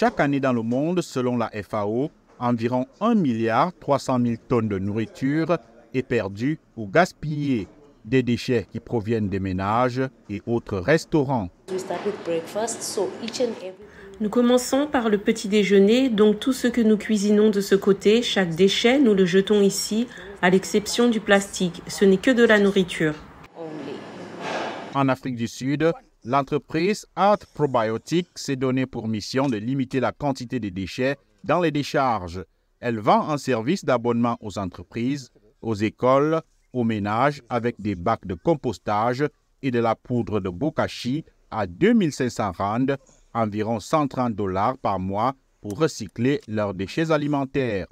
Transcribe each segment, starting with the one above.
Chaque année dans le monde, selon la FAO, environ 1,3 milliard tonnes de nourriture est perdue ou gaspillée, des déchets qui proviennent des ménages et autres restaurants. Nous commençons par le petit déjeuner, donc tout ce que nous cuisinons de ce côté, chaque déchet, nous le jetons ici, à l'exception du plastique. Ce n'est que de la nourriture. En Afrique du Sud, l'entreprise Earth Probiotics s'est donné pour mission de limiter la quantité de déchets dans les décharges. Elle vend un service d'abonnement aux entreprises, aux écoles, aux ménages avec des bacs de compostage et de la poudre de bokashi à 2500 rand, environ $130 par mois pour recycler leurs déchets alimentaires.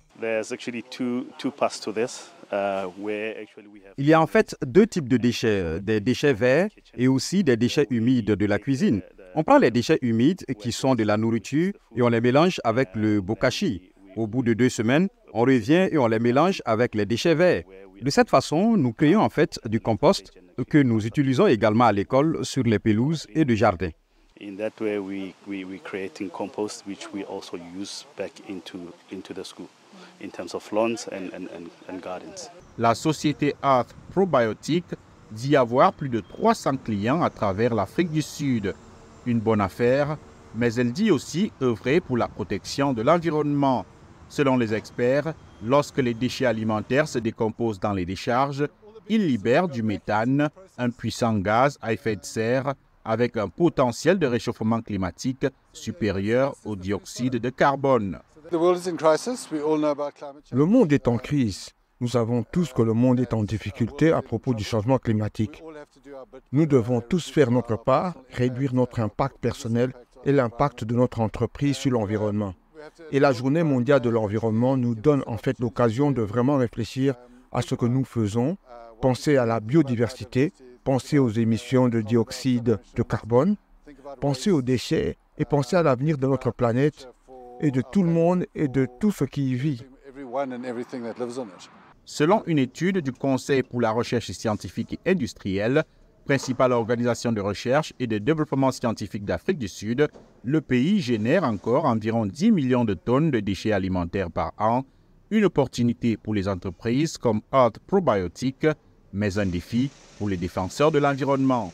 Il y a en fait deux types de déchets, des déchets verts et aussi des déchets humides de la cuisine. On prend les déchets humides qui sont de la nourriture et on les mélange avec le bokashi. Au bout de 2 semaines, on revient et on les mélange avec les déchets verts. De cette façon, nous créons en fait du compost que nous utilisons également à l'école sur les pelouses et de jardins. In that way, we're creating compost which we also use back into the school in terms of lawns and gardens. La société Earth Probiotics dit avoir plus de 300 clients à travers l'Afrique du Sud. Une bonne affaire, mais elle dit aussi œuvrer pour la protection de l'environnement. Selon les experts, lorsque les déchets alimentaires se décomposent dans les décharges, ils libèrent du méthane, un puissant gaz à effet de serre, avec un potentiel de réchauffement climatique supérieur au dioxyde de carbone. Le monde est en crise. Nous savons tous que le monde est en difficulté à propos du changement climatique. Nous devons tous faire notre part, réduire notre impact personnel et l'impact de notre entreprise sur l'environnement. Et la Journée mondiale de l'environnement nous donne en fait l'occasion de vraiment réfléchir à ce que nous faisons, penser à la biodiversité, penser aux émissions de dioxyde de carbone, penser aux déchets et penser à l'avenir de notre planète et de tout le monde et de tout ce qui y vit. Selon une étude du Conseil pour la recherche scientifique et industrielle, principale organisation de recherche et de développement scientifique d'Afrique du Sud, le pays génère encore environ 10 millions de tonnes de déchets alimentaires par an, une opportunité pour les entreprises comme Earth Probiotics, mais un défi pour les défenseurs de l'environnement.